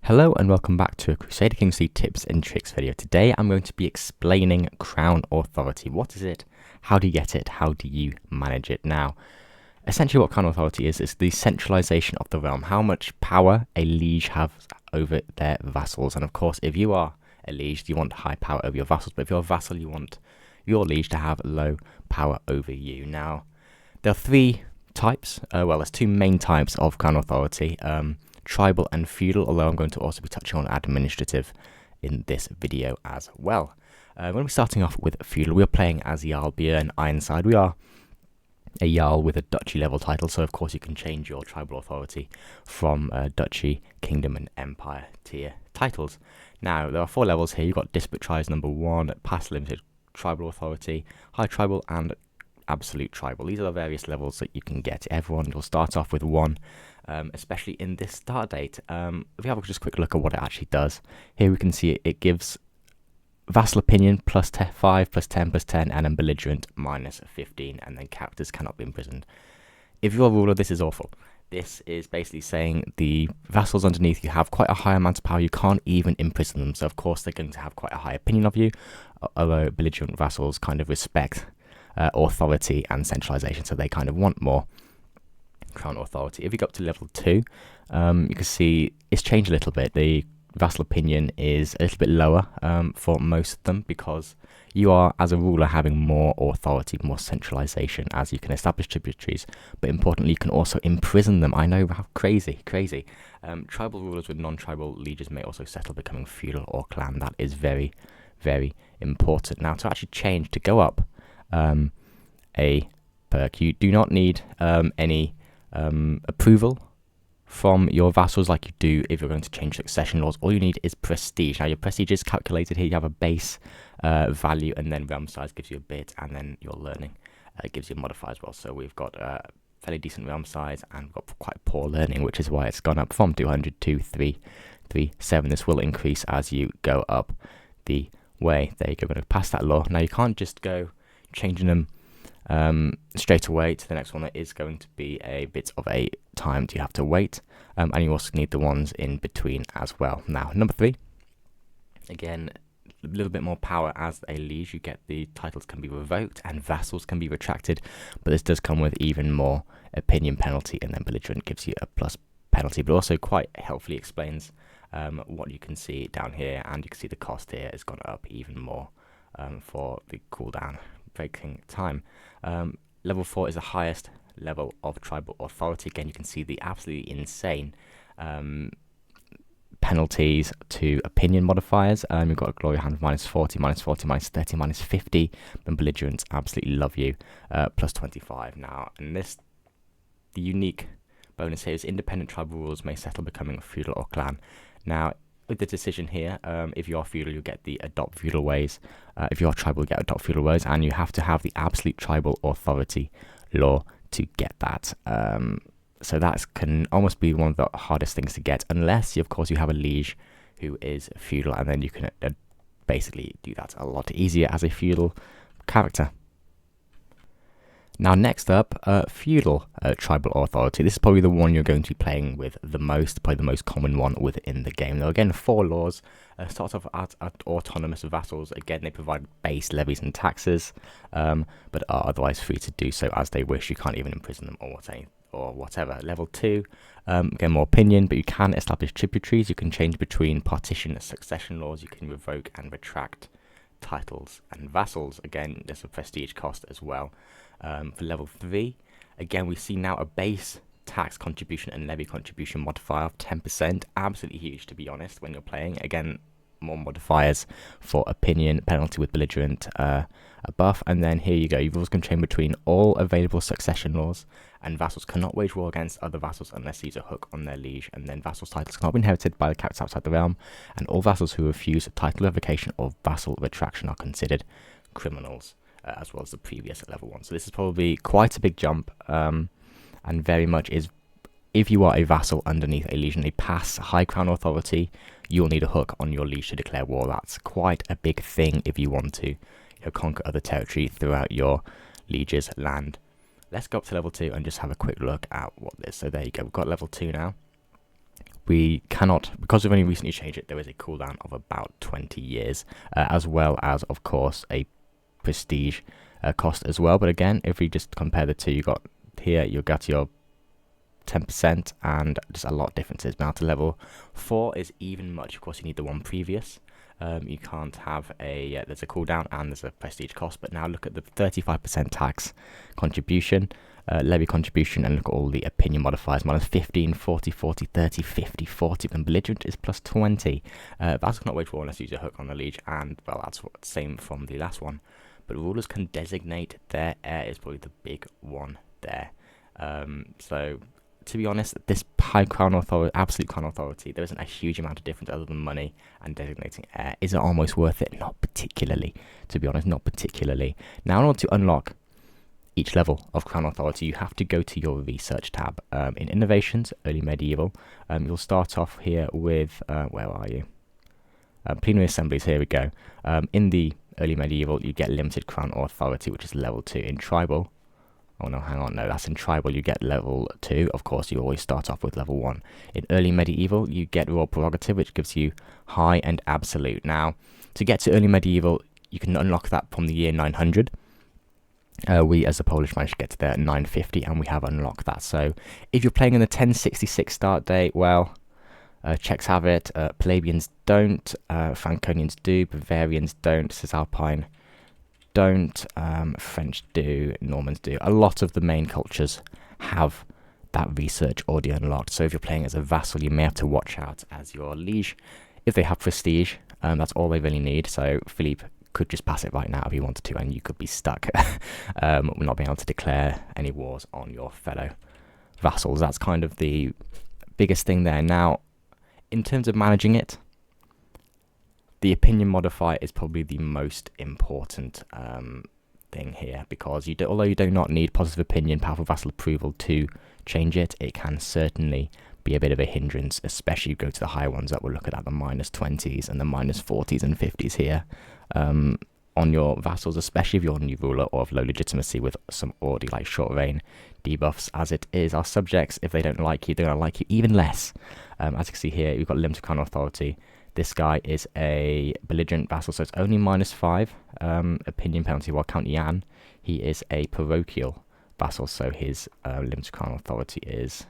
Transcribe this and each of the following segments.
Hello and welcome back to a Crusader Kings League tips and tricks video. Today I'm going to be explaining Crown Authority. What is it? How do you get it? How do you manage it? Now, essentially what Crown Authority is the centralization of the realm. How much power a liege has over their vassals. And of course, if you are a liege, you want high power over your vassals. But if you're a vassal, you want your liege to have low power over you. Now, there are three types. There's two main types of Crown Authority. Tribal and feudal, although I'm going to also be touching on administrative in this video as well. When we're starting off with feudal, we're playing as Jarl Björn Ironside. We are a Jarl with a duchy level title, so of course you can change your tribal authority from duchy, kingdom and empire tier titles. Now, there are 4 levels here. You've got Disparate Tribes number 1, Past Limited Tribal Authority, High Tribal and Absolute Tribal. These are the various levels that you can get. Everyone will start off with 1. Especially in this start date. If we have just a quick look at what it actually does, here we can see it gives vassal opinion plus 5, plus 10, plus 10, and then belligerent minus 15, and then characters cannot be imprisoned. If you're a ruler, this is awful. This is basically saying the vassals underneath you have quite a high amount of power. You can't even imprison them, so of course they're going to have quite a high opinion of you, although belligerent vassals kind of respect authority and centralization, so they kind of want more Crown Authority. If you go up to level 2, you can see it's changed a little bit. The vassal opinion is a little bit lower for most of them, because you are, as a ruler, having more authority, more centralization, as you can establish tributaries, but importantly, you can also imprison them. I know, how crazy. Tribal rulers with non-tribal lieges may also settle, becoming feudal or clan. That is very, very important. Now, to actually change, to go up a perk, you do not need any approval from your vassals like you do if you're going to change succession laws. All you need is prestige. Now, your prestige is calculated here. You have a base value, and then realm size gives you a bit, and then your learning gives you a modifier as well. So we've got fairly decent realm size, and we've got quite poor learning, which is why it's gone up from 200 to 337. This will increase as you go up the way. There you go. We're going to pass that law. Now, you can't just go changing them straight away to the next one. There is going to be a bit of a time you have to wait, and you also need the ones in between as well. Now, number 3, again, a little bit more power as a liege. You get the titles can be revoked and vassals can be retracted, but this does come with even more opinion penalty, and then belligerent gives you a plus penalty, but also quite helpfully explains what you can see down here, and you can see the cost here has gone up even more for the cooldown breaking time. Level 4 is the highest level of tribal authority. Again, you can see the absolutely insane penalties to opinion modifiers. You've got a glory hand minus 40, minus 40, minus 30, minus 50, and belligerents absolutely love you, plus 25. Now, and the unique bonus here is independent tribal rulers may settle, becoming feudal or clan. Now, with the decision here, if you are feudal, you get the adopt feudal ways. If you are tribal, you get adopt feudal ways, and you have to have the absolute tribal authority law to get that. So that can almost be one of the hardest things to get, unless, of course, you have a liege who is feudal, and then you can basically do that a lot easier as a feudal character. Now, next up, feudal tribal authority. This is probably the one you're going to be playing with the most, probably the most common one within the game. Now, again, 4 laws. Starts off at autonomous vassals. Again, they provide base levies and taxes, but are otherwise free to do so as they wish. You can't even imprison them or whatever. Level 2, again, more opinion, but you can establish tributaries. You can change between partition and succession laws. You can revoke and retract titles and vassals. Again, there's a prestige cost as well. For level 3, again, we see now a base tax contribution and levy contribution modifier of 10%. Absolutely huge, to be honest, when you're playing. Again, more modifiers for opinion, penalty with belligerent, a buff, and then here you go. You've also can change between all available succession laws, and vassals cannot wage war against other vassals unless they use a hook on their liege, and then vassals' titles cannot be inherited by the characters outside the realm, and all vassals who refuse title revocation or vassal retraction are considered criminals, as well as the previous level 1. So this is probably quite a big jump, and very much is, if you are a vassal underneath a liege and they pass high crown authority, you'll need a hook on your liege to declare war. That's quite a big thing if you want to conquer other territory throughout your liege's land. Let's go up to level 2 and just have a quick look at what this. So there you go, we've got level 2 now. we cannot, because we've only recently changed it, there is a cooldown of about 20 years, as well as, of course, a prestige cost as well. But again, if we just compare the two, you got here, you got your 10% and just a lot of differences. Now to level 4 is even much. Of course, you need the one previous. You can't have a, there's a cooldown and there's a prestige cost, but now look at the 35% tax contribution, levy contribution, and look at all the opinion modifiers, minus 15, 40, 40, 30, 50, 40, and belligerent is plus 20. Vassal cannot wage war unless you use a hook on the liege, and well, that's what same from the last one. But rulers can designate their heir is probably the big one there. So to be honest, this high crown authority, absolute crown authority, there isn't a huge amount of difference other than money and designating heir. Is it almost worth it? Not particularly, to be honest, not particularly. Now, in order to unlock each level of crown authority, you have to go to your research tab. In innovations, early medieval, you'll start off here with, where are you? Plenary assemblies, here we go. In the early medieval, you get limited crown authority, which is level 2. In tribal, oh no, hang on, no, that's in tribal, you get level 2. Of course, you always start off with level 1. In early medieval, you get royal prerogative, which gives you high and absolute. Now, to get to early medieval, you can unlock that from the year 900. We, as the Polish, managed to get to there at 950, and we have unlocked that. So, if you're playing in the 1066 start date, well, Czechs have it, Palabians don't, Franconians do, Bavarians don't, Cisalpine don't, French do, Normans do. A lot of the main cultures have that research already unlocked. So if you're playing as a vassal, you may have to watch out as your liege. If they have prestige, that's all they really need. So Philippe could just pass it right now if he wanted to, and you could be stuck not being able to declare any wars on your fellow vassals. That's kind of the biggest thing there. Now, in terms of managing it, the opinion modifier is probably the most important thing here, because although you do not need positive opinion, powerful vassal approval to change it, it can certainly be a bit of a hindrance, especially if you go to the higher ones that we'll look at the minus 20s and the minus 40s and 50s here on your vassals, especially if you're a new ruler or of low legitimacy with some already like short reign debuffs. As it is, our subjects, if they don't like you, they're going to like you even less. As you can see here, we've got limited crown authority. This guy is a belligerent vassal, so it's only minus 5 opinion penalty, while Count Jan, he is a parochial vassal, so his limited crown authority is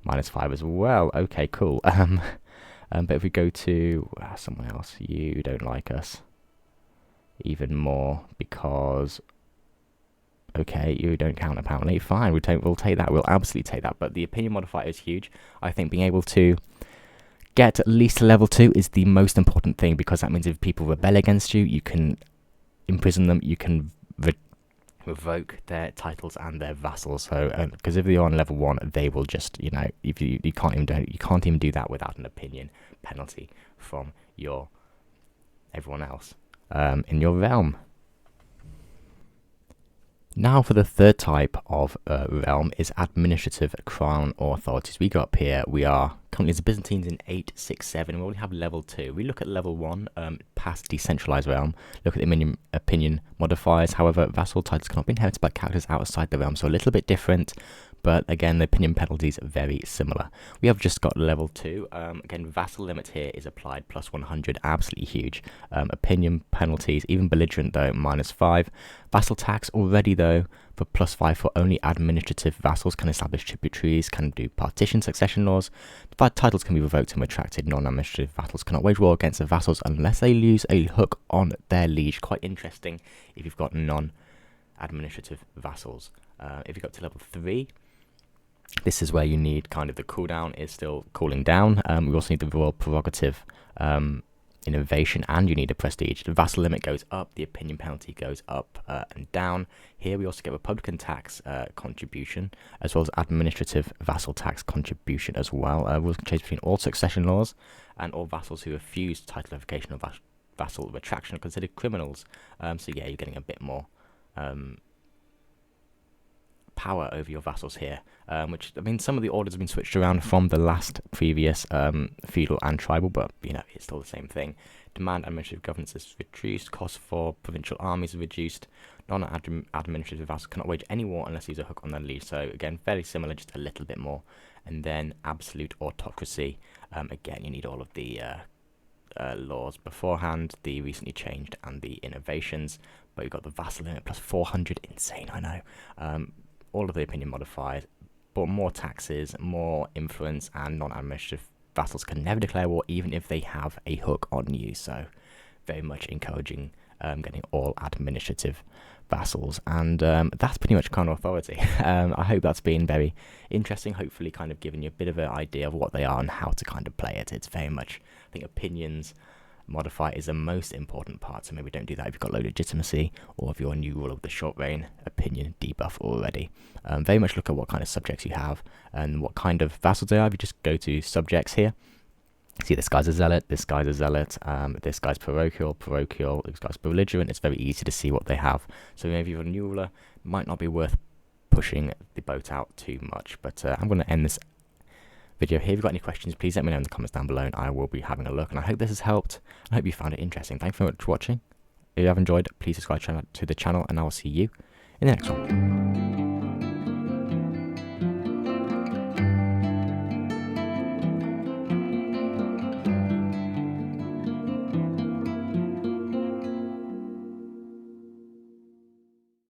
minus 5 as well. Okay, cool. But if we go to someone else, you don't like us even more because, okay, you don't count apparently. Fine, we'll take that. We'll absolutely take that. But the opinion modifier is huge. I think being able to get at least level 2 is the most important thing, because that means if people rebel against you, you can imprison them, you can revoke their titles and their vassals. So because if they're on level 1, they will just, you know, if you can't even do that without an opinion penalty from everyone else in your realm. Now for the third type of realm is administrative crown authorities. We go up here, we are currently as Byzantines in 867, we already have level 2. We look at level 1, past decentralized realm, look at the opinion modifiers. However, vassal titles cannot be inherited by characters outside the realm, so a little bit different, but again, the opinion penalties are very similar. We have just got level 2. Again, vassal limit here is applied plus 100, absolutely huge. Opinion penalties, even belligerent though, minus 5. Vassal tax already though, for plus 5 for only administrative vassals, can establish tributaries, can do partition succession laws. Titles can be revoked and retracted. Non-administrative vassals cannot wage war against the vassals unless they lose a hook on their liege. Quite interesting if you've got non-administrative vassals. If you got to level 3, this is where you need kind of the cooldown is still cooling down. We also need the royal prerogative innovation, and you need a prestige. The vassal limit goes up, the opinion penalty goes up and down. Here we also get republican tax contribution, as well as administrative vassal tax contribution as well. Rules can change between all succession laws, and all vassals who refuse titleification or vassal retraction are considered criminals. So yeah, you're getting a bit more power over your vassals here, which, I mean, some of the orders have been switched around from the last previous feudal and tribal, but you know, it's still the same thing. Demand administrative governance is reduced, costs for provincial armies are reduced, non-administrative vassals cannot wage any war unless there's a hook on their liege. So again, fairly similar, just a little bit more And then absolute autocracy. Again, you need all of the laws beforehand, the recently changed and the innovations, but you've got the vassal limit plus 400, insane, I know. All of the opinion modifiers, but more taxes, more influence, and non-administrative vassals can never declare war even if they have a hook on you, so very much encouraging getting all administrative vassals. And that's pretty much Crown Authority. I hope that's been very interesting, hopefully kind of giving you a bit of an idea of what they are and how to kind of play it. It's very much, I think, opinions modifier is the most important part, so maybe don't do that if you've got low legitimacy or if you're a new ruler with the short reign opinion debuff already. Very much look at what kind of subjects you have and what kind of vassals they are. If you just go to subjects here, see this guy's a zealot, this guy's a zealot, this guy's parochial, this guy's belligerent. It's very easy to see what they have. So maybe you're a new ruler, might not be worth pushing the boat out too much. But I'm going to end this video here. If you've got any questions, please let me know in the comments down below and I will be having a look. And I hope this has helped. I hope you found it interesting. Thanks very much for watching. If you have enjoyed, please subscribe to the channel and I will see you in the next one.